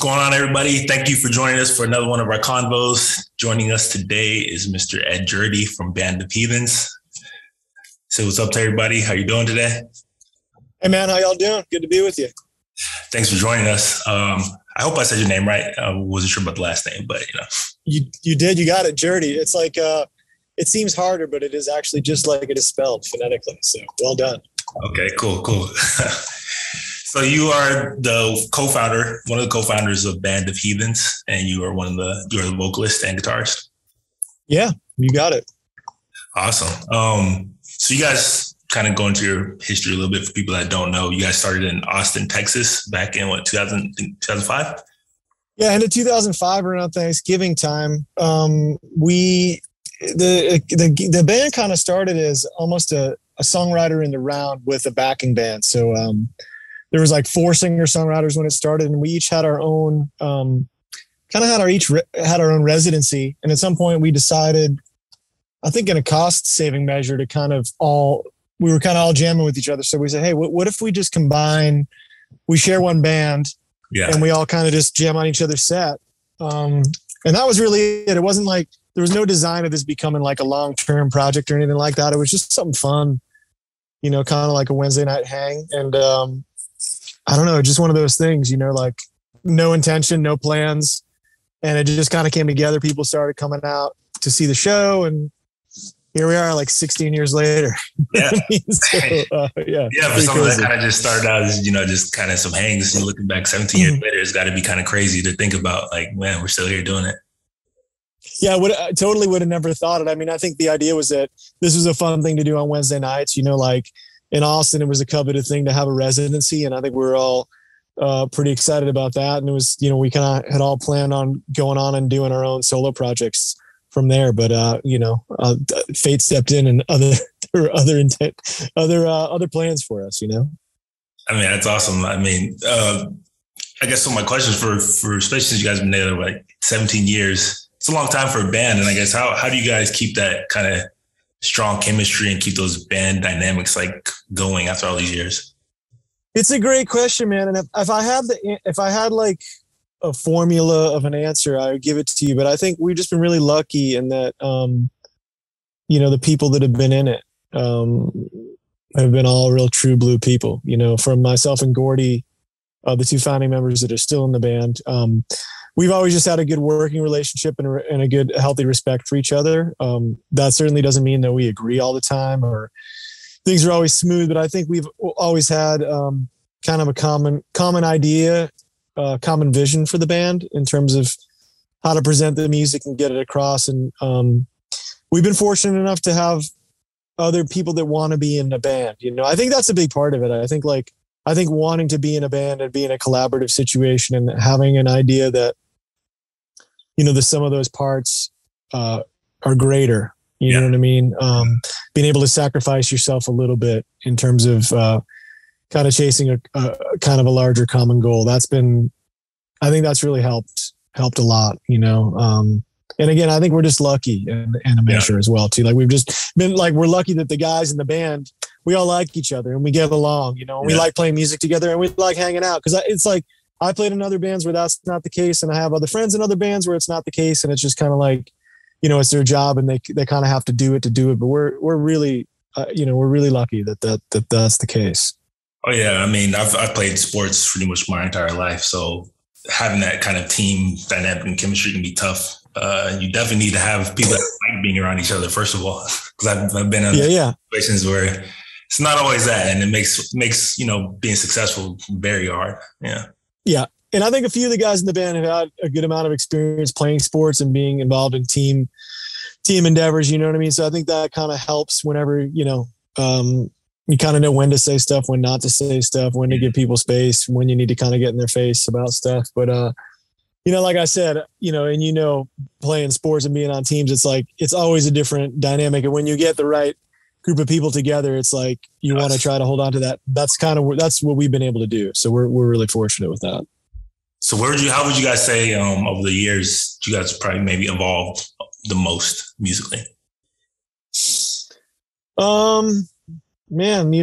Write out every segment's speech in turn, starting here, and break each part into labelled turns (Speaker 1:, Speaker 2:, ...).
Speaker 1: going on, everybody? Thank you for joining us for another one of our convos. Joining us today is Mr. Ed Jurdi from Band of Heathens. So what's up to everybody? How you doing today?
Speaker 2: Hey, man. How y'all doing? Good to be with you.
Speaker 1: Thanks for joining us. I hope I said your name right. I wasn't sure about the last name, but
Speaker 2: You did. You got it, Jurdi. It's like, it seems harder, but it is actually just like it is spelled phonetically. So well done.
Speaker 1: Okay, cool. So you are the co-founder, one of the co-founders of Band of Heathens, and you're the vocalist and guitarist.
Speaker 2: Yeah, you got it.
Speaker 1: Awesome. So you guys kind of go into your history a little bit for people that don't know. You guys started in Austin, Texas back in 2005?
Speaker 2: Yeah, end of 2005 around Thanksgiving time. The band kind of started as almost a songwriter in the round with a backing band. So there was like 4 singer-songwriters when it started, and we each had our own, had our own residency. And at some point we decided, I think in a cost-saving measure, to we were kind of all jamming with each other. So we said, hey, what if we just combine, we share one band, and we all kind of just jam on each other's set. And that was really it. It wasn't like, there was no design of this becoming like a long-term project or anything like that. It was just something fun, kind of like a Wednesday night hang. And I don't know, just one of those things, like no intention, no plans. And it just kind of came together. People started coming out to see the show, and here we are like 16 years later.
Speaker 1: Yeah. For someone that kind of just started out as, just kind of some hangs, and looking back 17 years later, it's got to be kind of crazy to think about, like, man, we're still here doing it.
Speaker 2: Yeah, I totally would have never thought it. I mean, I think the idea was that this was a fun thing to do on Wednesday nights. Like in Austin, it was a coveted thing to have a residency, and I think we were all pretty excited about that. And it was, we kind of had all planned on going on and doing our own solo projects from there. But fate stepped in, and other plans for us.
Speaker 1: I mean, that's awesome. I mean, I guess so. My question for especially since you guys have been together like 17 years. It's a long time for a band. And I guess how do you guys keep that kind of strong chemistry and keep those band dynamics like going after all these years?
Speaker 2: It's a great question, man. And if I had like a formula of an answer, I would give it to you. But I think we've just been really lucky in that, the people that have been in it have been all real true blue people, from myself and Gordy, the 2 founding members that are still in the band. We've always just had a good working relationship and a good, healthy respect for each other. That certainly doesn't mean that we agree all the time or things are always smooth, but I think we've always had kind of a common idea, common vision for the band in terms of how to present the music and get it across. And we've been fortunate enough to have other people that want to be in the band. I think that's a big part of it. I think wanting to be in a band and be in a collaborative situation and having an idea that, the sum of those parts are greater. You know what I mean? Being able to sacrifice yourself a little bit in terms of kind of chasing a kind of a larger common goal. I think that's really helped a lot, and again, I think we're just lucky in a measure as well too. Like we've just been like, we're lucky that the guys in the band, we all like each other and we get along, and we like playing music together and we like hanging out. Cause it's like, I played in other bands where that's not the case. And I have other friends in other bands where it's not the case. And it's just kind of like, it's their job and they kind of have to do it. But we're really, we're really lucky that's the case.
Speaker 1: Oh yeah. I mean, I've played sports pretty much my entire life. So having that kind of team dynamic and chemistry can be tough. You definitely need to have people that like being around each other, first of all, because I've been in situations where it's not always that, and it makes being successful very hard.
Speaker 2: Yeah, and I think a few of the guys in the band have had a good amount of experience playing sports and being involved in team endeavors. You know what I mean? So I think that kind of helps whenever you kind of know when to say stuff, when not to say stuff, when to give people space, when you need to kind of get in their face about stuff. But like I said, and playing sports and being on teams, it's like, it's always a different dynamic. And when you get the right group of people together, it's like, you want to try to hold on to that. That's what we've been able to do. So we're really fortunate with that.
Speaker 1: So how would you guys say, over the years, you guys probably maybe evolved the most musically?
Speaker 2: Man,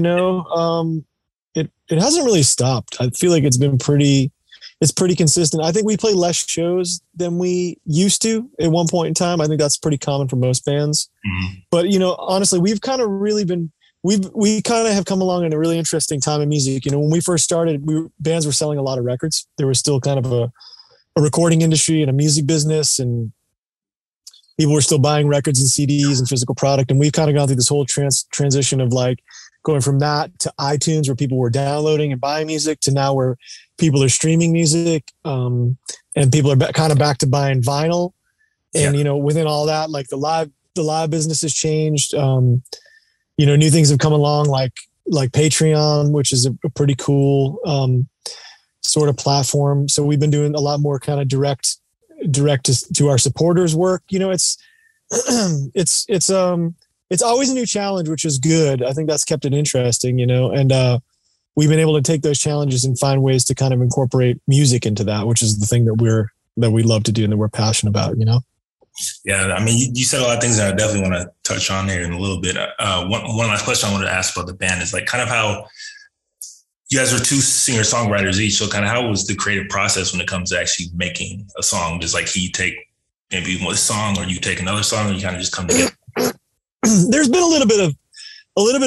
Speaker 2: it hasn't really stopped. I feel like it's been pretty, it's pretty consistent. I think we play less shows than we used to at one point in time. I think that's pretty common for most bands. Mm-hmm. But, honestly, we've kind of really been, we kind of have come along in a really interesting time in music. When we first started, bands were selling a lot of records. There was still kind of a recording industry and a music business, and people were still buying records and CDs and physical product. And we've kind of gone through this whole transition of like going from that to iTunes, where people were downloading and buying music, to now where people are streaming music, and people are kind of back to buying vinyl. And, within all that, like the live business has changed. New things have come along like Patreon, which is a pretty cool, sort of platform. So we've been doing a lot more kind of direct to our supporters work. It's always a new challenge, which is good. I think that's kept it interesting, and we've been able to take those challenges and find ways to kind of incorporate music into that, which is the thing that we love to do and that we're passionate about,
Speaker 1: Yeah, I mean, you said a lot of things that I definitely want to touch on here in a little bit. One last question I wanted to ask about the band is like kind of how you guys were two singer-songwriters each. So kind of how was the creative process when it comes to actually making a song? Does like he take maybe one song, or you take another song, or you kind of just come together?
Speaker 2: There's been a little bit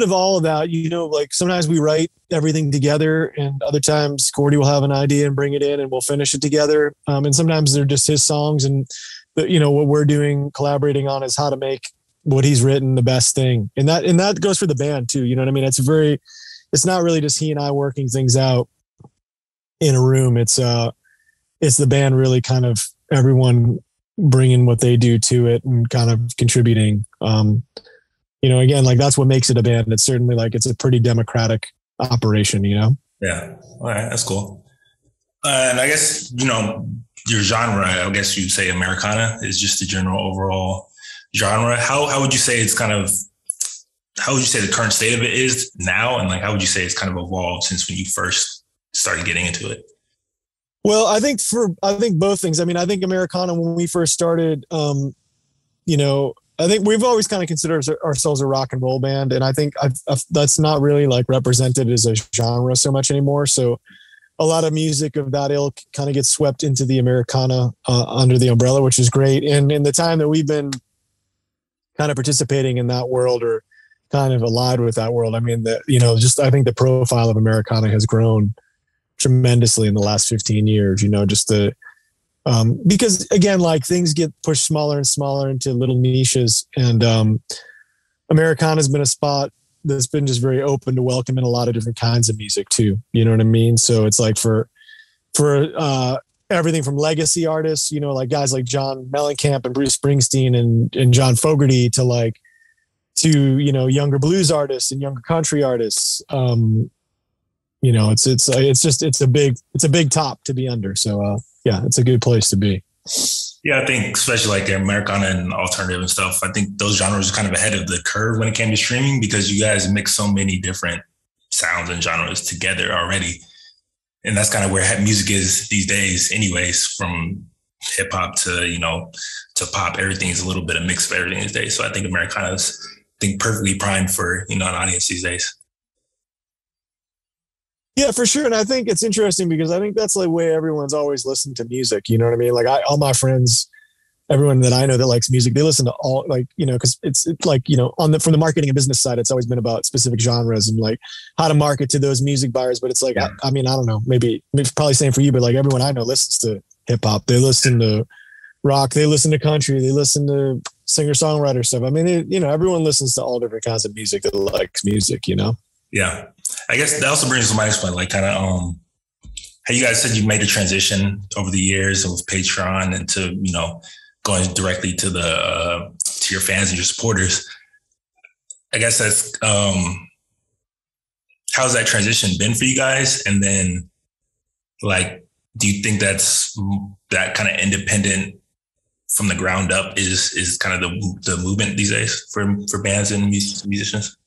Speaker 2: of all of that, like sometimes we write everything together, and other times Cordy will have an idea and bring it in and we'll finish it together. And sometimes they're just his songs, and what we're doing, collaborating on, is how to make what he's written the best thing. And that goes for the band too. You know what I mean? It's not really just he and I working things out in a room. It's the band really kind of everyone bringing what they do to it and kind of contributing. Again, like that's what makes it a band. It's certainly like it's a pretty democratic operation,
Speaker 1: Yeah. All right. That's cool. And I guess, your genre, I guess you'd say Americana is just the general overall genre. How would you say how would you say the current state of it is now? And like, how would you say it's kind of evolved since when you first started getting into it?
Speaker 2: Well, I think both things. I mean, I think Americana, when we first started, I think we've always kind of considered ourselves a rock and roll band. And I think that's not really like represented as a genre so much anymore. So a lot of music of that ilk kind of gets swept into the Americana under the umbrella, which is great. And in the time that we've been kind of participating in that world, or kind of allied with that world, I mean, I think the profile of Americana has grown tremendously in the last 15 years, because again, like things get pushed smaller and smaller into little niches, and Americana has been a spot that's been just very open to welcoming a lot of different kinds of music too. You know what I mean? So it's like for everything from legacy artists, like guys like John Mellencamp and Bruce Springsteen and John Fogerty, to younger blues artists and younger country artists. It's a big top to be under. So yeah, it's a good place to be.
Speaker 1: Yeah, I think especially like Americana and alternative and stuff, I think those genres are kind of ahead of the curve when it came to streaming, because you guys mix so many different sounds and genres together already. And that's kind of where music is these days anyways, from hip hop to pop. Everything is a little bit of mix of everything these days. So I think Americana is perfectly primed for, an audience these days.
Speaker 2: Yeah, for sure. And I think it's interesting because I think that's the way everyone's always listened to music. You know what I mean? Like all my friends, everyone that I know that likes music, they listen to all, like, cause it's like, from the marketing and business side, it's always been about specific genres and like how to market to those music buyers. But it's like, I don't know, maybe probably same for you, but like everyone I know listens to hip hop. They listen to rock, they listen to country, they listen to singer-songwriter stuff. I mean, everyone listens to all different kinds of music that likes music,
Speaker 1: Yeah. I guess that also brings to my next point, like kind of how you guys said you made a transition over the years with Patreon into, going directly to to your fans and your supporters. I guess that's how's that transition been for you guys? And then like, do you think that kind of independent from the ground up is kind of the movement these days for bands and musicians?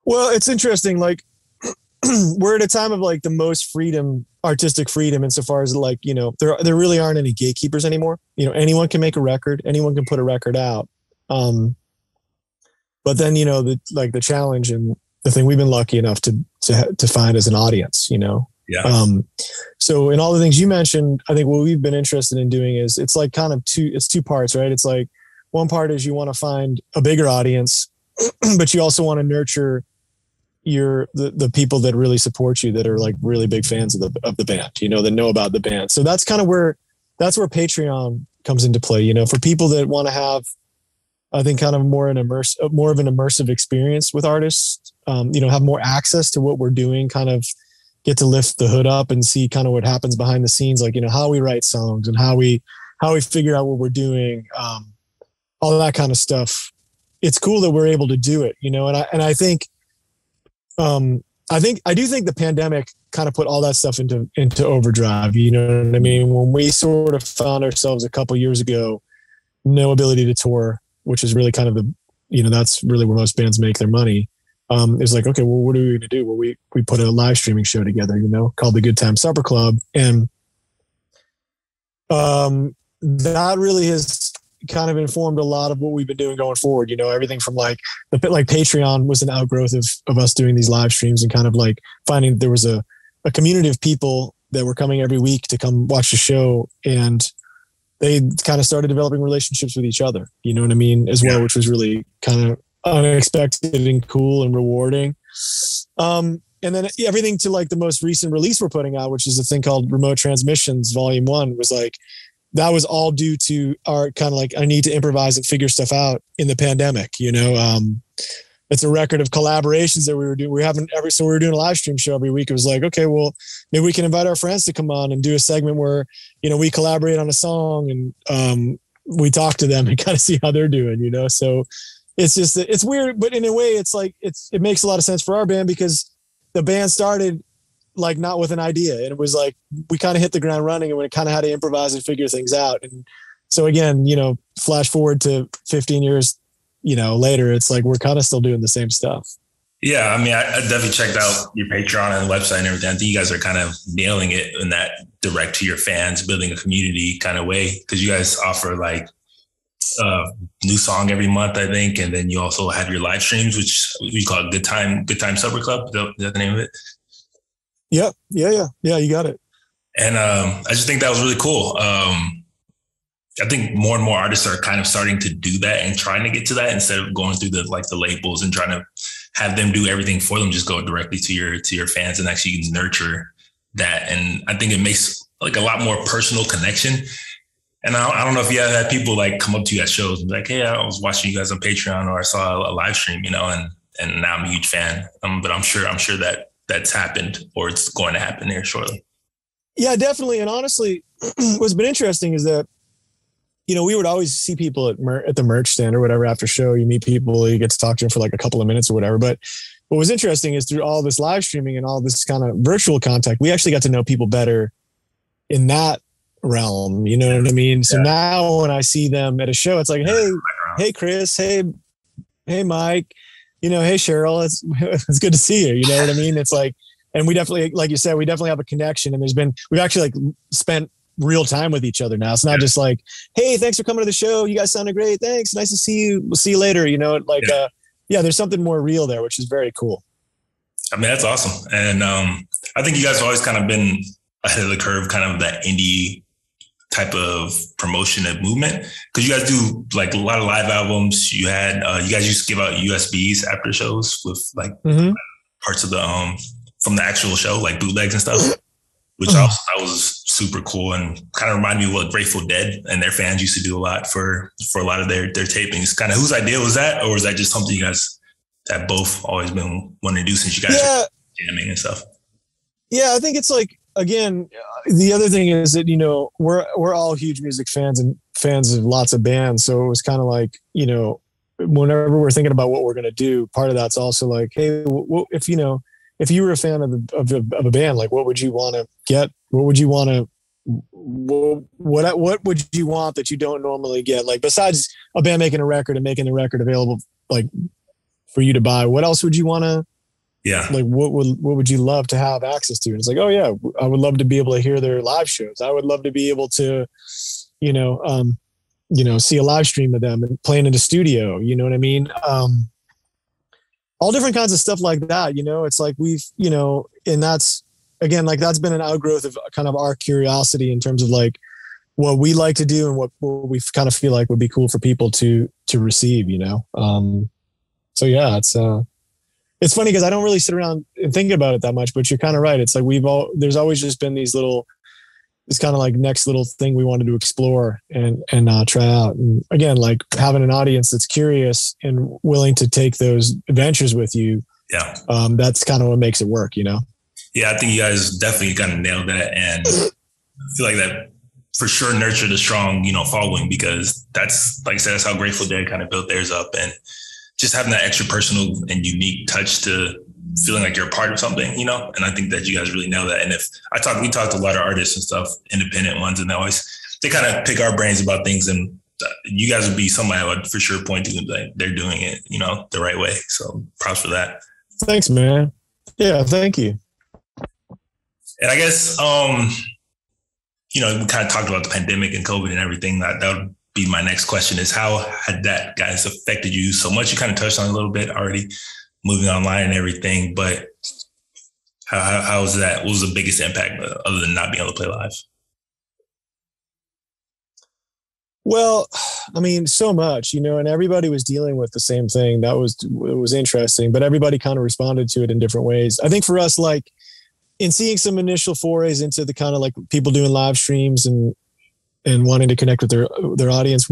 Speaker 2: Well, it's interesting. Like we're at a time of like the most artistic freedom, insofar as like, there really aren't any gatekeepers anymore. Anyone can make a record, anyone can put a record out. But then, the challenge and the thing we've been lucky enough to find as an audience,
Speaker 1: Yeah.
Speaker 2: So in all the things you mentioned, I think what we've been interested in doing is it's like kind of two parts, right? It's like one part is you want to find a bigger audience, but you also want to nurture the people that really support you, that are like really big fans of the band, you know, that know about the band. So that's kind of where Patreon comes into play, you know, for people that want to have, I think, kind of more of an immersive experience with artists, you know, have more access to what we're doing, kind of get to lift the hood up and see kind of what happens behind the scenes, like, you know, how we write songs and how we figure out what we're doing, all that kind of stuff. It's cool that we're able to do it, you know, and I think I do think the pandemic kind of put all that stuff into overdrive. You know what I mean? When we sort of found ourselves a couple years ago, no ability to tour, which is really kind of that's really where most bands make their money. It's like, okay, well, what are we going to do? Well, we put a live streaming show together, you know, called the Good Time Supper Club. And that really has kind of informed a lot of what we've been doing going forward. You know, everything from like Patreon was an outgrowth of us doing these live streams and kind of like finding there was a community of people that were coming every week to come watch the show, and they kind of started developing relationships with each other, you know what I mean, as well, which was really kind of unexpected and cool and rewarding. And then everything to like the most recent release we're putting out, which is a thing called Remote Transmissions Volume 1, was like, that was all due to our kind of like, I need to improvise and figure stuff out in the pandemic, you know. It's a record of collaborations that we were doing. So we were doing a live stream show every week. It was like, okay, well, maybe we can invite our friends to come on and do a segment where, you know, we collaborate on a song and we talk to them and kind of see how they're doing, you know? So it's just, it's weird, but in a way it's like, it makes a lot of sense for our band, because the band started like not with an idea, and it was like, we kind of hit the ground running and we kind of had to improvise and figure things out. And so again, you know, flash forward to 15 years, you know, later, it's like, we're kind of still doing the same stuff.
Speaker 1: Yeah. I mean, I definitely checked out your Patreon and website and everything. I think you guys are kind of nailing it in that direct to your fans, building a community kind of way. Cause you guys offer like new song every month, I think. And then you also have your live streams, which we call Good Time Supper Club. Is that the name of it?
Speaker 2: Yep. Yeah. You got it.
Speaker 1: And I just think that was really cool. I think more and more artists are kind of starting to do that and trying to get to that, instead of going through the labels and trying to have them do everything for them. Just go directly to your fans and actually nurture that. And I think it makes like a lot more personal connection. And I don't know if you have had people like come up to you at shows and be like, hey, I was watching you guys on Patreon, or I saw a live stream, you know, and now I'm a huge fan. But I'm sure that that's happened, or it's going to happen here shortly.
Speaker 2: Yeah, definitely. And honestly, what's been interesting is that, you know, we would always see people at the merch stand or whatever after show. You meet people, you get to talk to them for like a couple of minutes or whatever. But what was interesting is through all this live streaming and all this kind of virtual contact, we actually got to know people better in that realm. You know what I mean? So now when I see them at a show, it's like, hey, Chris, hey, Mike, you know, hey, Cheryl, it's good to see you. You know what I mean? It's like, and we definitely, like you said, we definitely have a connection, and we've actually like spent real time with each other now. It's not just like, hey, thanks for coming to the show. You guys sounded great. Thanks. Nice to see you. We'll see you later. You know, like, there's something more real there, which is very cool.
Speaker 1: I mean, that's awesome. And I think you guys have always kind of been ahead of the curve, kind of that indie type of promotion and movement. Cause you guys do like a lot of live albums. You guys used to give out USBs after shows with like parts of the, from the actual show, like bootlegs and stuff, which also that was super cool and kind of reminded me of what Grateful Dead and their fans used to do a lot for a lot of their tapings. Kind of whose idea was that? Or was that just something you guys have both always been wanting to do since you guys were jamming and stuff?
Speaker 2: Yeah, I think it's like, again, the other thing is that, you know, we're all huge music fans and fans of lots of bands. So it was kind of like, you know, whenever we're thinking about what we're going to do, part of that's also like, hey, if you were a fan of a band, like what would you want to get? What would you want to, what would you want that you don't normally get? Like besides a band making a record and making the record available, like for you to buy, what else would you want to, like what would you love to have access to? And it's like, oh yeah, I would love to be able to hear their live shows. I would love to be able to, see a live stream of them and playing in the studio. You know what I mean? All different kinds of stuff like that. You know, it's like we've, you know, and that's again, like that's been an outgrowth of kind of our curiosity in terms of like what we like to do and what we kind of feel like would be cool for people to receive, you know? So yeah, it's funny because I don't really sit around and think about it that much, but you're kind of right. It's like there's always just been this kind of like next little thing we wanted to explore and try out. And again, like having an audience that's curious and willing to take those adventures with you.
Speaker 1: Yeah.
Speaker 2: That's kind of what makes it work, you know?
Speaker 1: Yeah. I think you guys definitely kind of nailed that. And I feel like that for sure nurtured a strong, you know, following, because that's, like I said, that's how Grateful Dead kind of built theirs up. And just having that extra personal and unique touch to feeling like you're a part of something, you know? And I think that you guys really nail that. And we talked to a lot of artists and stuff, independent ones, and they kind of pick our brains about things. And you guys would be somebody I would for sure point to, like they're doing it, you know, the right way. So props for that.
Speaker 2: Thanks, man. Yeah. Thank you.
Speaker 1: And I guess, you know, we kind of talked about the pandemic and COVID and everything. That would be my next question, is how had that, guys, affected you so much? You kind of touched on it a little bit already, moving online and everything, but how was that? What was the biggest impact other than not being able to play live?
Speaker 2: Well, I mean, so much, you know, and everybody was dealing with the same thing. It was interesting, but everybody kind of responded to it in different ways. I think for us, like in seeing some initial forays into the kind of like people doing live streams and wanting to connect with their audience,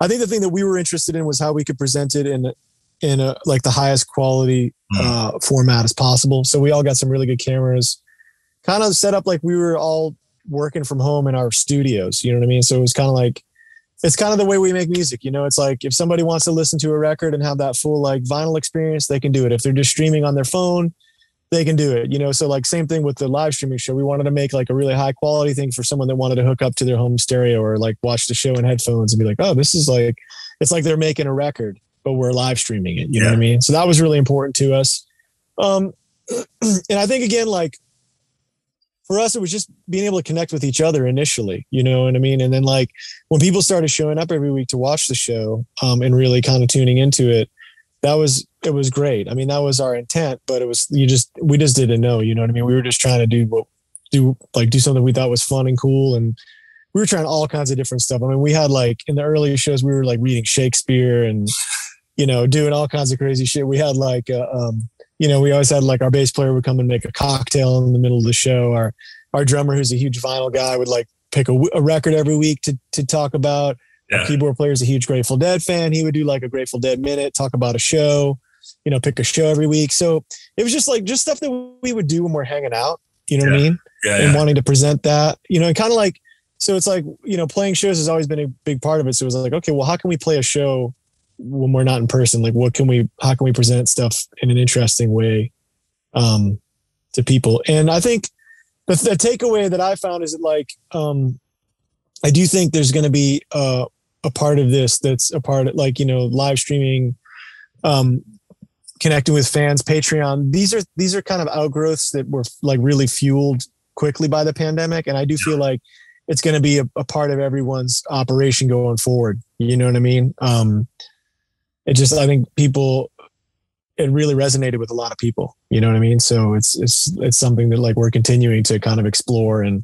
Speaker 2: I think the thing that we were interested in was how we could present it in a like the highest quality format as possible. So we all got some really good cameras, kind of set up like we were all working from home in our studios. You know what I mean? So it was kind of like, it's kind of the way we make music. You know, it's like if somebody wants to listen to a record and have that full like vinyl experience, they can do it. If they're just streaming on their phone, they can do it. You know, so like same thing with the live streaming show. We wanted to make like a really high quality thing for someone that wanted to hook up to their home stereo or like watch the show in headphones and be like, oh, this is like, it's like they're making a record, but we're live streaming it. You know what I mean? So that was really important to us. And I think again, like for us, it was just being able to connect with each other initially, you know what I mean? And then like when people started showing up every week to watch the show and really kind of tuning into it, it was great. I mean, that was our intent, but we just didn't know, you know what I mean? We were just trying to do something we thought was fun and cool. And we were trying all kinds of different stuff. I mean, we had like in the early shows, we were like reading Shakespeare and, you know, doing all kinds of crazy shit. We had like, you know, we always had like our bass player would come and make a cocktail in the middle of the show. Our drummer, who's a huge vinyl guy, would like pick a record every week to talk about. Yeah. Our keyboard player's a huge Grateful Dead fan. He would do like a Grateful Dead minute, talk about a show, you know, pick a show every week. So it was just stuff that we would do when we're hanging out, you know what I mean? Yeah, and wanting to present that, you know, and kind of like, so it's like, you know, playing shows has always been a big part of it. So it was like, okay, well, how can we play a show when we're not in person? Like, how can we present stuff in an interesting way to people? And I think the takeaway that I found is that like, I do think there's going to be a part of this that's a part of like, you know, live streaming, connecting with fans, Patreon. These are kind of outgrowths that were like really fueled quickly by the pandemic. And I do feel like it's going to be a part of everyone's operation going forward. You know what I mean? I think it really resonated with a lot of people, you know what I mean? So it's something that like we're continuing to kind of explore and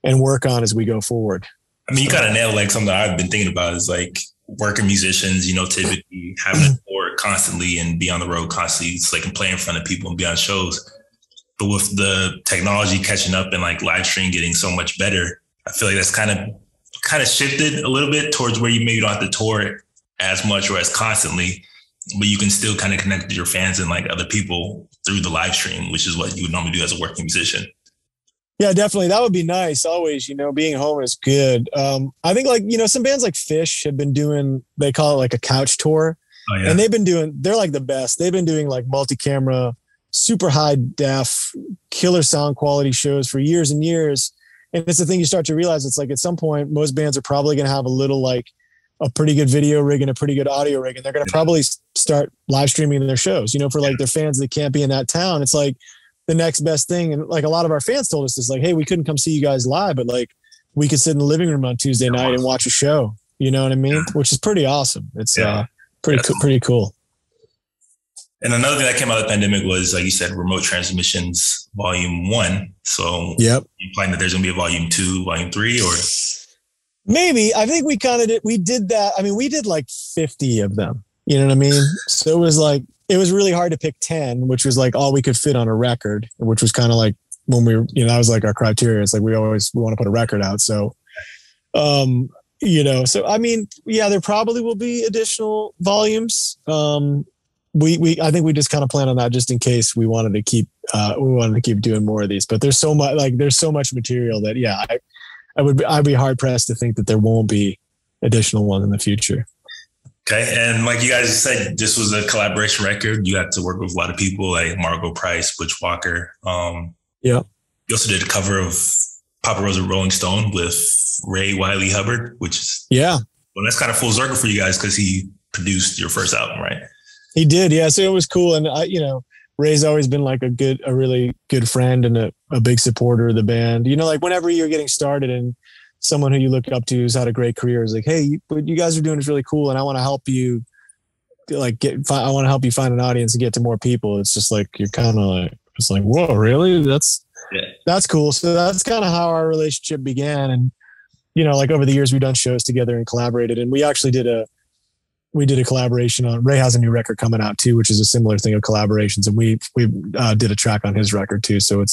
Speaker 2: work on as we go forward.
Speaker 1: I mean, you kind of nailed like something I've been thinking about is like working musicians, you know, typically having to tour constantly and be on the road constantly. It's like and play in front of people and be on shows. But with the technology catching up and like live stream getting so much better, I feel like that's kind of shifted a little bit towards where you maybe don't have to tour as much or as constantly, but you can still kind of connect with your fans and like other people through the live stream, which is what you would normally do as a working musician.
Speaker 2: Yeah, definitely. That would be nice. Always, you know, being home is good. I think like, you know, some bands like Fish have been doing, they call it like a couch tour. Oh, yeah. And they're like the best. They've been doing like multi-camera, super high def, killer sound quality shows for years and years. And it's the thing you start to realize, it's like at some point, most bands are probably going to have a little like a pretty good video rig and a pretty good audio rig. And they're going to probably start live streaming their shows, you know, for like their fans that can't be in that town. It's like the next best thing. And like a lot of our fans told us is like, hey, we couldn't come see you guys live, but like we could sit in the living room on Tuesday night and watch a show. You know what I mean? Which is pretty awesome. It's pretty cool.
Speaker 1: And another thing that came out of the pandemic was, like you said, remote transmissions volume 1. So
Speaker 2: yep.
Speaker 1: You find that there's going to be a volume 2, volume 3, or?
Speaker 2: Maybe. I think we kind of did. We did that. I mean, we did like 50 of them. You know what I mean? So it was really hard to pick 10, which was like all we could fit on a record, which was kind of like when we were, that was like our criteria. It's like, we want to put a record out. So, so I mean, yeah, there probably will be additional volumes. I think we just kind of plan on that just in case we wanted to keep doing more of these, but there's so much material that, yeah, I'd be hard pressed to think that there won't be additional ones in the future.
Speaker 1: Okay. And like you guys said, this was a collaboration record. You had to work with a lot of people like Margot Price, Butch Walker.
Speaker 2: Yeah.
Speaker 1: You also did a cover of Papa Rosa Rolling Stone with Ray Wiley Hubbard, which is, well, that's kind of full circle for you guys because he produced your first album, right?
Speaker 2: He did. Yeah. So it was cool. And Ray's always been like a really good friend and a big supporter of the band. Like whenever you're getting started and someone who you look up to who's had a great career is like, hey, what you guys are doing is really cool. And I want to help you I want to help you find an audience and get to more people. It's just like, you're kind of like, it's like, whoa, really? That's cool. So that's kind of how our relationship began. And, like over the years we've done shows together and collaborated. And we actually did a collaboration on, Ray has a new record coming out too, which is a similar thing of collaborations. And we did a track on his record too. So it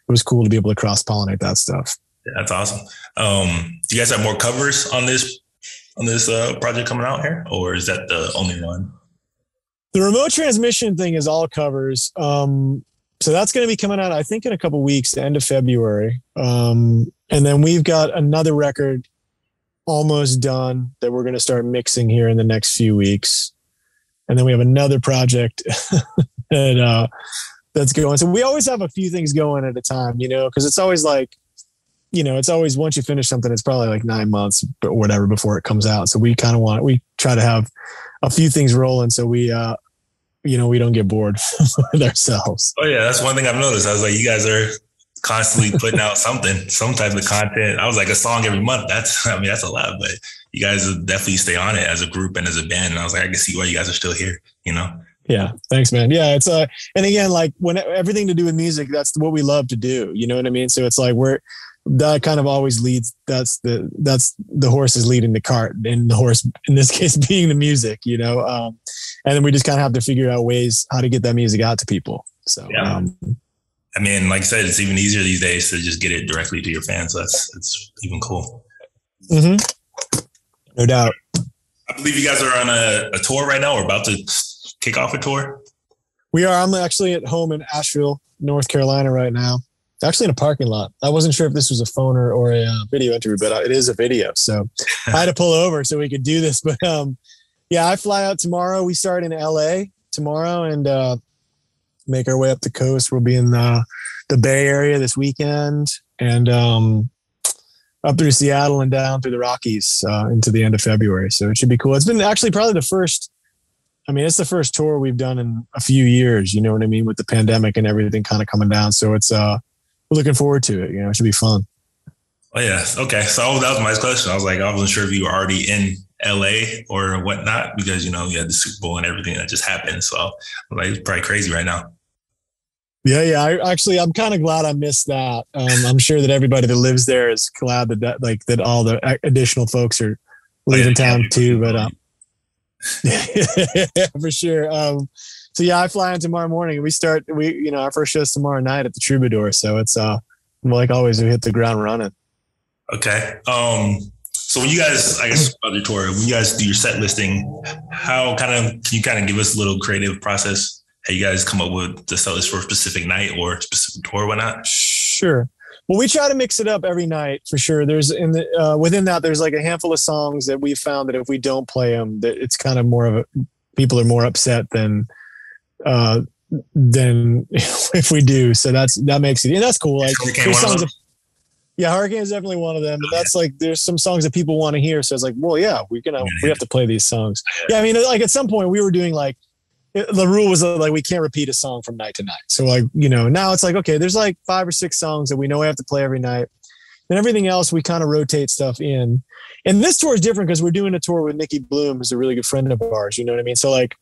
Speaker 2: was cool to be able to cross pollinate that stuff.
Speaker 1: Yeah, that's awesome. Do you guys have more covers on this project coming out here, or is that the only one?
Speaker 2: The remote transmission thing is all covers. So that's going to be coming out, I think, in a couple of weeks, the end of February. And then we've got another record almost done that we're going to start mixing here in the next few weeks. And then we have another project that's going. So we always have a few things going at a time, because it's always like, it's always, once you finish something, it's probably like 9 months or whatever before it comes out. So we we try to have a few things rolling. So we don't get bored with ourselves.
Speaker 1: Oh yeah. That's one thing I've noticed. I was like, you guys are constantly putting out some type of content. I was like, a song every month. That's a lot, but you guys definitely stay on it as a group and as a band. And I was like, I can see why you guys are still here,
Speaker 2: Yeah. Thanks, man. Yeah. It's and again, like when everything to do with music, that's what we love to do. You know what I mean? So it's like, that kind of always leads. That's the horse is leading the cart, and the horse in this case being the music, and then we just kind of have to figure out ways how to get that music out to people. So,
Speaker 1: yeah. I mean, like I said, it's even easier these days to just get it directly to your fans. So it's even cool.
Speaker 2: Mm-hmm. No doubt.
Speaker 1: I believe you guys are on a tour right now. We're about to kick off a tour.
Speaker 2: We are. I'm actually at home in Asheville, North Carolina right now. Actually in a parking lot. I wasn't sure if this was a phone or a video interview, but it is a video. So I had to pull over so we could do this. But yeah, I fly out tomorrow. We start in LA tomorrow and make our way up the coast. We'll be in the Bay Area this weekend and up through Seattle and down through the Rockies into the end of February. So it should be cool. It's been actually probably it's the first tour we've done in a few years, you know what I mean, with the pandemic and everything kind of coming down. So it's we're looking forward to it. It should be fun.
Speaker 1: Oh yeah. Okay. So that was my question. I was like, I wasn't sure if you were already in LA or whatnot because, you had the Super Bowl and everything that just happened. So like, it's probably crazy right now.
Speaker 2: Yeah. I'm kind of glad I missed that. I'm sure that everybody that lives there is glad that all the additional folks are leaving town too, but yeah, for sure. So yeah, I fly in tomorrow morning. Our first show's tomorrow night at the Troubadour. So it's like always, we hit the ground running. Okay.
Speaker 1: So when you guys, I guess, about your tour, when you guys do your set listing, can you give us a little creative process? How you guys come up with the set list for a specific night or a specific tour or whatnot?
Speaker 2: Sure. Well, we try to mix it up every night for sure. There's within that, there's like a handful of songs that we found that if we don't play them, that it's kind of more of people are more upset than if we do. So that makes it, and that's cool. Like Hurricane is definitely one of them. But that's like, there's some songs that people want to hear. So it's like, well, yeah, we have to play these songs. Yeah. I mean, like at some point we were doing like, the rule was like, we can't repeat a song from night to night. So like, now it's like, okay, there's like 5 or 6 songs that we know we have to play every night. And everything else, we kind of rotate stuff in. And this tour is different because we're doing a tour with Nikki Bloom, who's a really good friend of ours. You know what I mean? So like,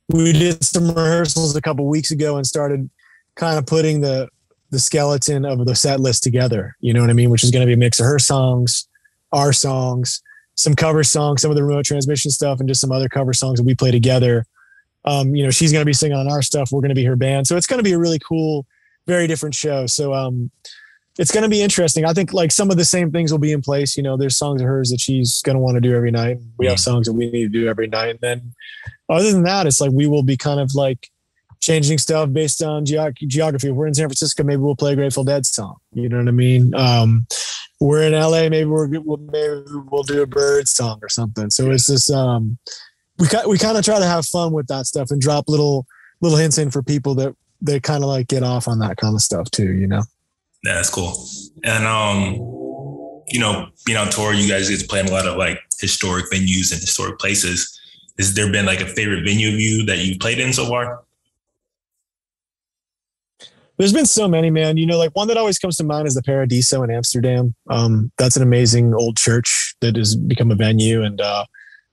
Speaker 2: we did some rehearsals a couple weeks ago and started kind of putting the skeleton of the set list together. You know what I mean? Which is going to be a mix of her songs, our songs, some cover songs, some of the remote transmission stuff, and just some other cover songs that we play together. You know, she's going to be singing on our stuff. We're going to be her band. So it's going to be a really cool, very different show. So it's going to be interesting. I think like some of the same things will be in place. You know, there's songs of hers that she's going to want to do every night. We have songs that we need to do every night. And then other than that, it's like we will be kind of like changing stuff based on geography. If we're in San Francisco, maybe we'll play a Grateful Dead song. You know what I mean? We're in LA, maybe we'll do a Bird song or something. So it's just we kind of try to have fun with that stuff and drop little hints in for people that they kind of like get off on that kind of stuff too. You know?
Speaker 1: Yeah, that's cool. And you know, being on tour, you guys get to play in a lot of like historic venues and historic places. Has there been like a favorite venue of you that you played in so far?
Speaker 2: There's been so many, man. You know, like one that always comes to mind is the Paradiso in Amsterdam. That's an amazing old church that has become a venue, and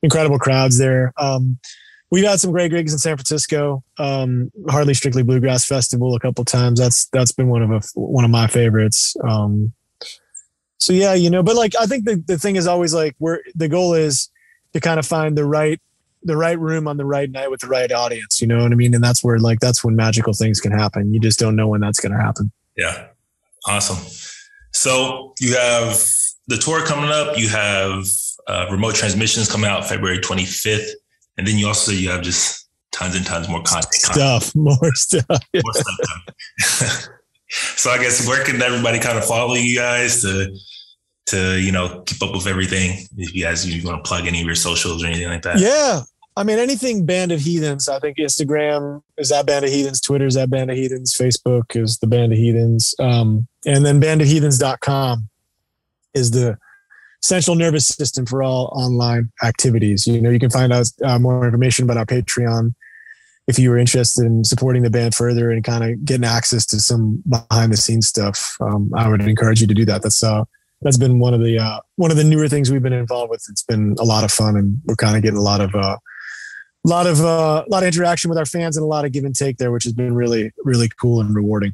Speaker 2: incredible crowds there. We've had some great gigs in San Francisco. Hardly Strictly Bluegrass Festival a couple times. That's been one of my favorites. So yeah, you know, but like I think the thing is always like the goal is to kind of find the right room on the right night with the right audience, you know what I mean? And that's when magical things can happen. You just don't know when that's going to happen. Yeah.
Speaker 1: Awesome. So you have the tour coming up, you have remote transmissions coming out February 25th. And then you have just tons and tons more content.
Speaker 2: More stuff. Yeah.
Speaker 1: More stuff. So I guess where can everybody kind of follow you guys to, you know, keep up with everything? If you want to plug any of your socials or anything like that.
Speaker 2: Yeah. I mean, anything Band of Heathens. I think Instagram is at Band of Heathens. Twitter is at Band of Heathens. Facebook is the Band of Heathens. And then bandofheathens.com is the central nervous system for all online activities. You know, you can find out more information about our Patreon if you were interested in supporting the band further and kind of getting access to some behind the scenes stuff. I would encourage you to do that. That's been one of the newer things we've been involved with. It's been a lot of fun, and we're kind of getting a lot of interaction with our fans and a lot of give and take there, which has been really, really cool and rewarding.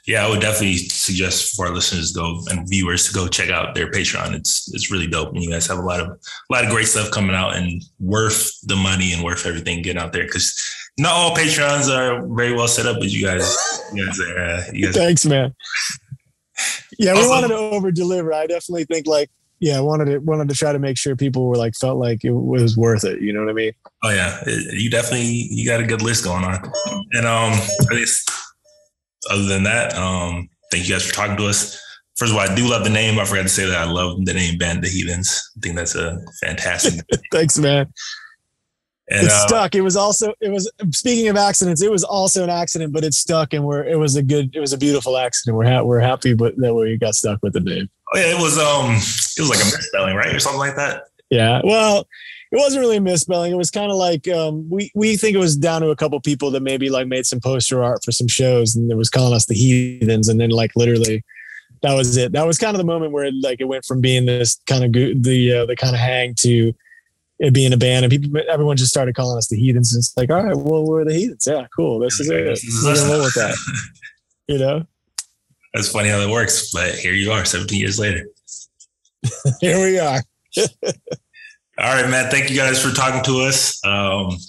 Speaker 1: Yeah, I would definitely suggest for our listeners and viewers to go check out their Patreon. It's really dope, and you guys have a lot of great stuff coming out and worth the money and worth everything getting out there. Because not all Patreons are very well set up, but you guys
Speaker 2: Thanks, man. Yeah, we wanted to over deliver. I definitely think I wanted to try to make sure people felt like it was worth it. You know what I mean?
Speaker 1: Oh yeah, you got a good list going on, and I guess. Other than that, thank you guys for talking to us. First of all, I do love the name. I forgot to say that I love the name Band of Heathens. I think that's a fantastic name.
Speaker 2: Thanks, man. And it stuck. It was speaking of accidents, it was also an accident, but it stuck, and it was a beautiful accident. We're happy that we got stuck with the name.
Speaker 1: Oh yeah, it was like a misspelling, right? Or something like that.
Speaker 2: Yeah. Well, it wasn't really a misspelling. It was kind of like we think it was down to a couple people that maybe made some poster art for some shows, and it was calling us the Heathens, and then literally that was it. That was kind of the moment where it went from being this kind of the kind of hang to it being a band, and everyone just started calling us the Heathens. And it's like, all right, well, we're the Heathens. Yeah, cool. This is it. We're gonna roll with that. You know,
Speaker 1: that's funny how that works. But here you are, 17 years later.
Speaker 2: Here we are.
Speaker 1: All right, man. Thank you guys for talking to us.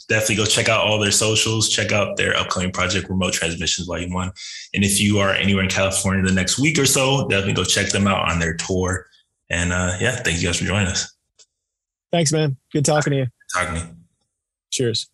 Speaker 1: Definitely go check out all their socials. Check out their upcoming project, Remote Transmissions Volume 1. And if you are anywhere in California the next week or so, definitely go check them out on their tour. And thank you guys for joining us.
Speaker 2: Thanks, man. Good talking to you.
Speaker 1: Talking to you.
Speaker 2: Cheers.